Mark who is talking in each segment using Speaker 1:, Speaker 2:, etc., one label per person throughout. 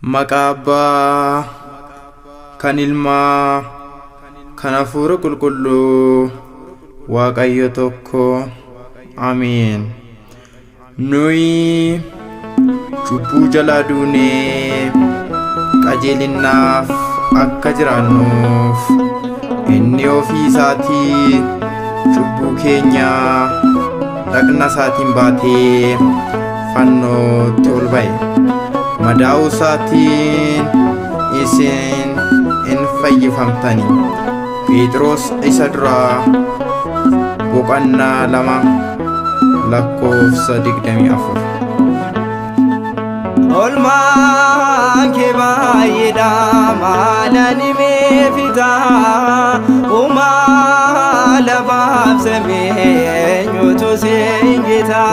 Speaker 1: Maqaa Abbaa, kan Ilmaa, kan Hafuura Qulqulluu, Waaqayyo tokko. Amiin. Nuyi cubbuu jalaa duunee qajeelinaaf akka jiraannuuf inni ofii isaatii cubbuu keenya dhagna isaatiin baatee fannootti ol ba'e. Madaa'uu isaatiin isin in fayyifamtanii. Phexros isa duraa boqonnaa 2:24.
Speaker 2: Olmaan kee baay'eedha maalani meefita uumaa lafaaf samii eenyutu seengita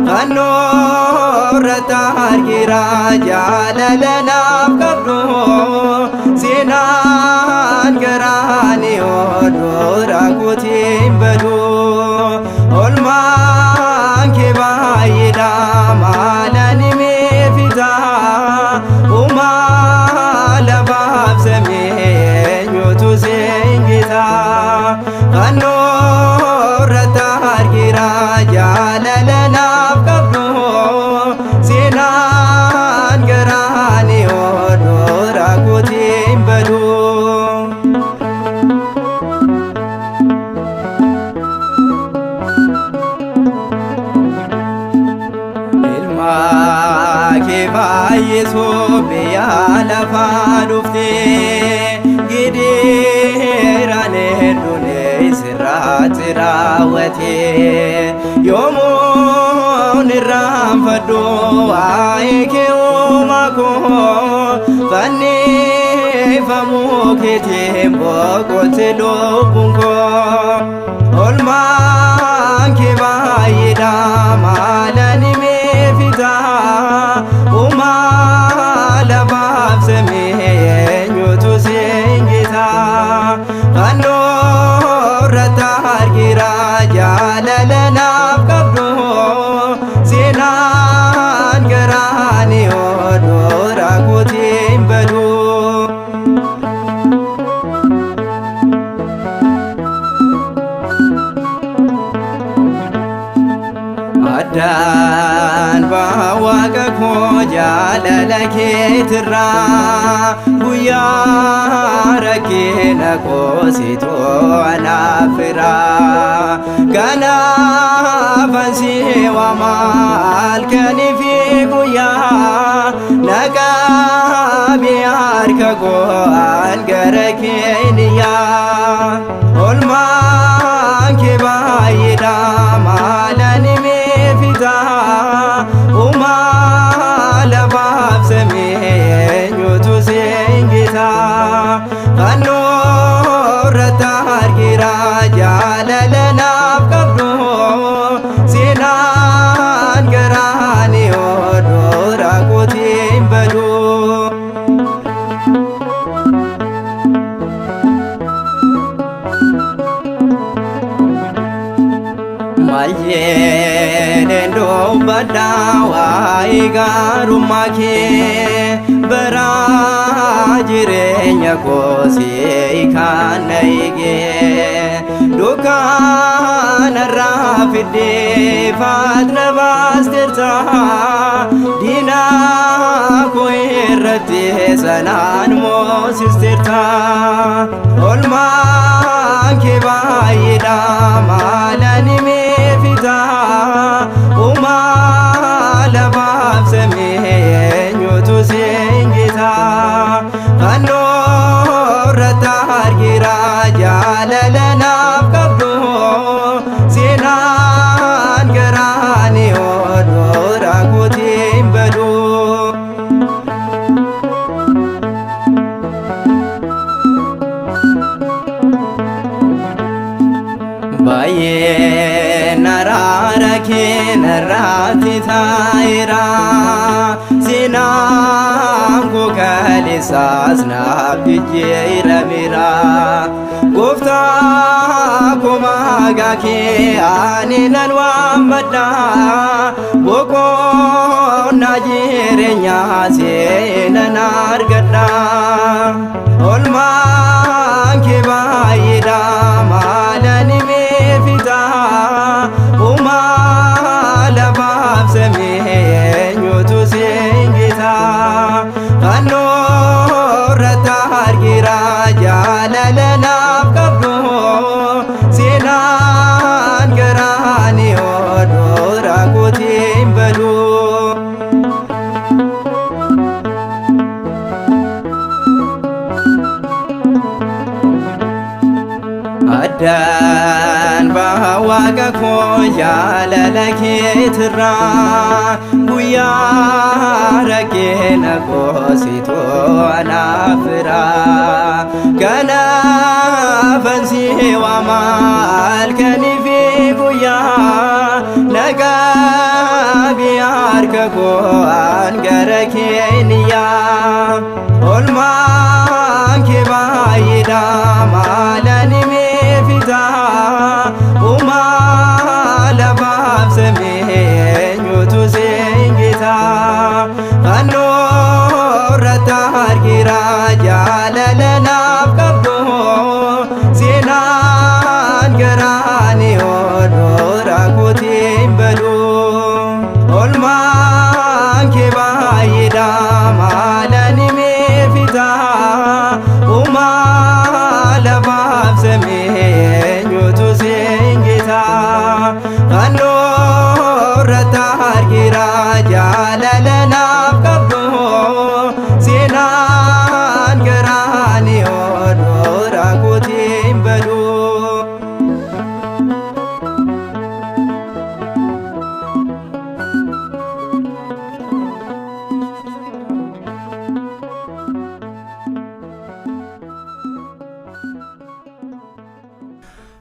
Speaker 2: fannoo irratti argira jaalala naaf qabdu seenaan garaani oolura kutiin badu. Olmaan kee baay'eedha maalani meefita uumaa lafaaf samii eenyutu seengita fannoo irratti argira jaalala naaf qabdu seenaan garaani oolura kutiin badu. Kee baay'isuu biyya lafaa dhuftee gidiraan hedduun sirraatti raawwatee yoomuun irraanfadhu waa'ee kee uumaa koo fannifamuu keetiin boqotte lubbuun koo. Olmaan kee baay'eedha maalani meefita uumaa lafaaf samii eenyutu seengita fannoo irratti argira jaalala naaf qabdu seenaan garaani oolura kutiin badu. Addaan waaqa koo jaalala keetirraa guyyaa rakkina koositoo anaaf firaa kanaaf ansi waamaa halkanii fi guyyaa naqabii harka koo an gara keeniyaa. Olmaan kee baay'eedha maalani meefita uumaa lafaaf samii eenyutu seengita fannoo irratti argira jaalala naaf qabdu seenaan garaani oolura kutiin badu. Maljeen dubbadha waa'ee gaarummaa kee bara jireenya koosii kan eegee dukkaanarraa fiddee faatna baasteerta diinaa koo irratti sanaan moosisteerta. Olmaan kee baay'eedha maalani meefita uumaa lafaaf samii eenyutu seengita fannoo irratti argira jaalala naaf qabdu seenaan garaani oolura kutiin badu. Baay'ee naraara kee narraatti taa'eera seenaan koo kaleessaas naaf jijjiirameera Gofta koma gake ani nan wamada Boko na jirenya se nan argada Olman ke bayida malani me fita Uma labab seme nyotu sengita Kano rata hargira jalalana kabdo Sinan gerani odora kutim belu Adan bawa gako jalalake tira Buya rake na kosito anafira Kana fansi wa mal kanifi buya Naga biyar kako angarake niya Olman ke bayida malani me fita Uma labab seme nyotu sengita Kano rata hargira jalalana kabdo Sinan gerani odora kutim belu Olman ke bayida malani me fita Uma labab seme nyotu sengita Kano rata hargira jalalana kabdo Sinan gerani odora kutim belu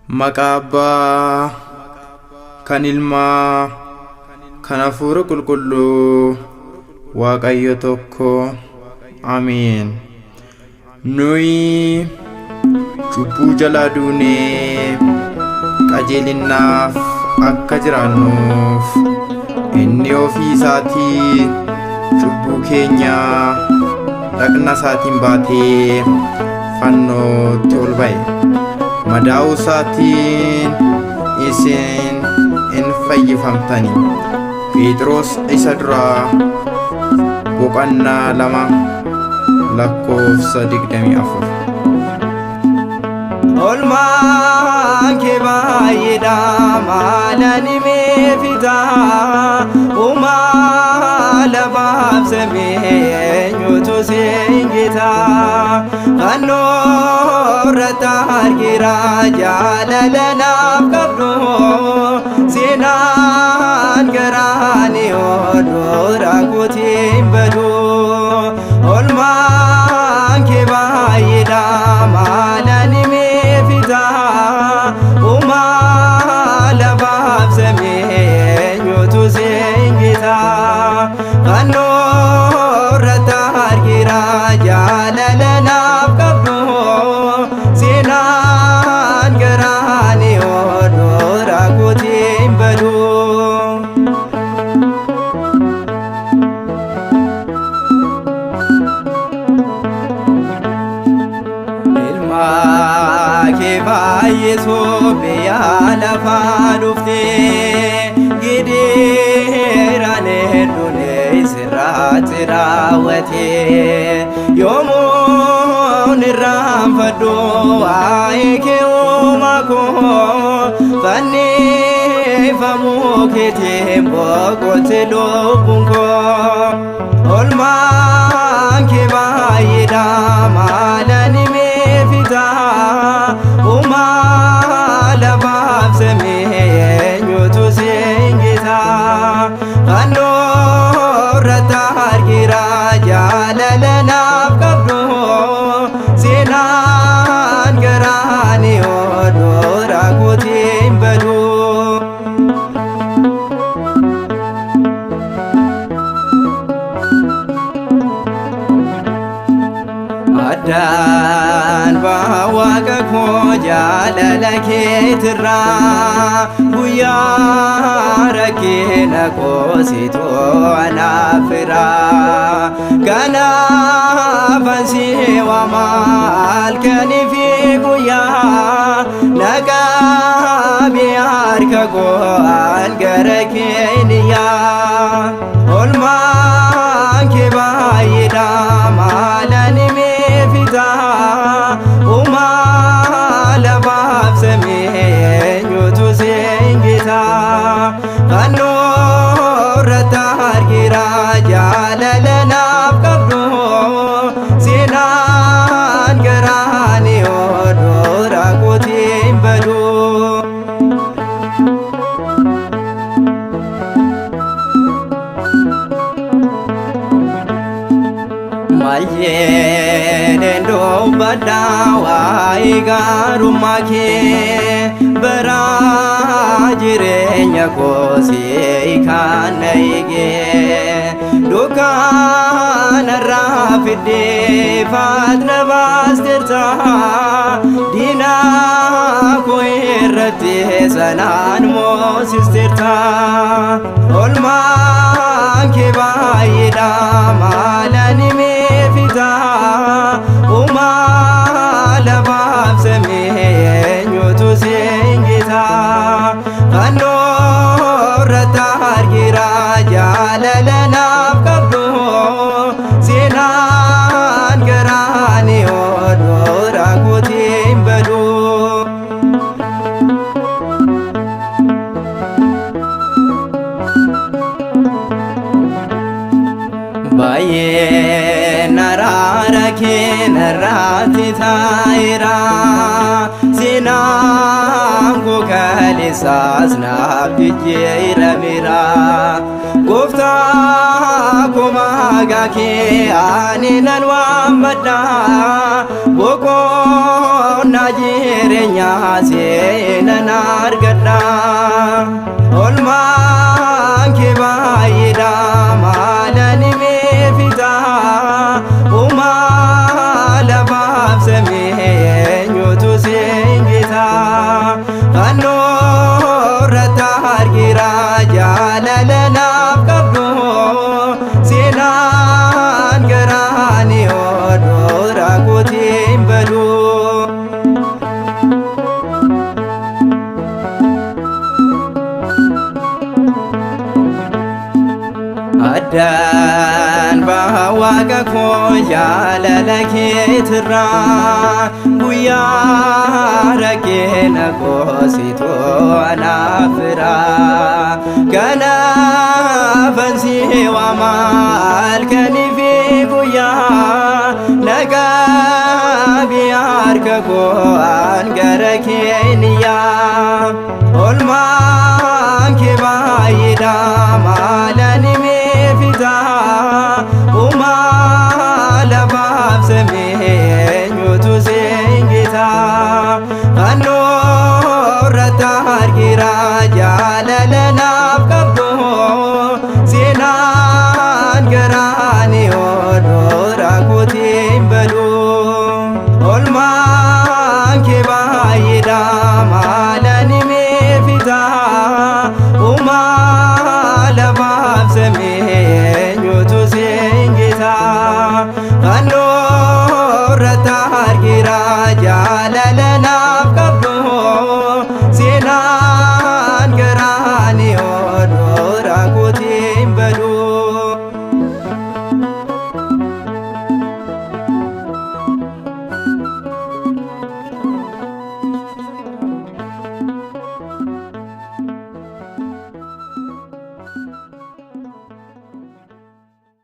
Speaker 1: Maqaa Abbaa kan Ilmaa kan Hafuura Qulqulluu Waaqayyo tokko Amiin. Nuyi cubbuu jalaa duunee qajeelinnaaf akka jiraannuuf inni ofii isaatii cubbuu keenya dhagna isaatiin baatee fannootti ol ba'e. Madaa'uu isaatiin isin in fayyifamtani. Phexros isa duraa boqonnaa 2:24.
Speaker 2: Olman ke bayida malani me fita Uma labab seme nyotu sengita Kano rata hargira jalalana kabdo Sinan gerani odora kutim belu Olman ke bayida malani me fita Uma labab seme nyotu sengita Kano rata hargira jalalana kabdo Sinan gerani odora kutim belu Ke baay'eeso biyya lafaa dhufte gidiraan hedduun sirraatti raawwate yoomuun irraanfadhu waa'ee kee uumaa koo fannifamuu keetiin boqotte lubbuun koo olmaan kee baay'eedha maalani mee fita Uma labab seme nyotu sengita Kano rata hargira jalalana kabdo Sinan gerani odora kutim belu addaan waaqa koo jaalala keetirraa guyyaa rakkina koo situ anaaf firaa kanaafan si waama halkanii fi guyyaa naqabii harka koo gara keeniyaa olmaan kee baay'eedha maalani meefitaa uumaa lafaaf samii eenyutu seengitaa fannoo irratti argira jaalala naaf qabdu seenaan garaani odoo rakkootiin badu. Maljeen dubbadha waa'ee gaarummaa kee bara jireenya koo si kan na eegee dukkanarraa fiddee faatna baasteerta diinaa koo irratti sanaan moosisteerta olmaan kee baay'eedha maalani meefitaa uumaa lafaaf samii eenyutu seengitaa fannoo irratti argira jaalala naaf qabdu seenaan garaani odoo rakkootiin badu. Baay'een araara kee narratti taa'eera seenaan koo kaleessaas naaf jijjiirameera gooftaa koo maqaa kee ani nan waammadha boqonnaa jireenyaa seenan argadha olmaan kee baay'eedha maalani uumaa lafaaf samii eenyutu seengitaa fannoo irratti argira jaalala naaf qabdu seenaan garaani odoo rakkootiin badu. Addaan waaqa koo jaalala keetirraa guyyaa rakkina koo situ anaaf firaa kanaafan si waama halkanii fi guyyaa naqabii harka koo gara keeniyaa olmaan kee baay'eedha maalani meefitaa uumaa lafaaf samii eenyutu seengitaa fannoo irratti argira jaalala naaf qabdu seenaan garaani odoo rakkootiin badu olmaan kee baay'eedha maalani meefitaa uumaa lafaaf samii eenyutu seengitaa fannoo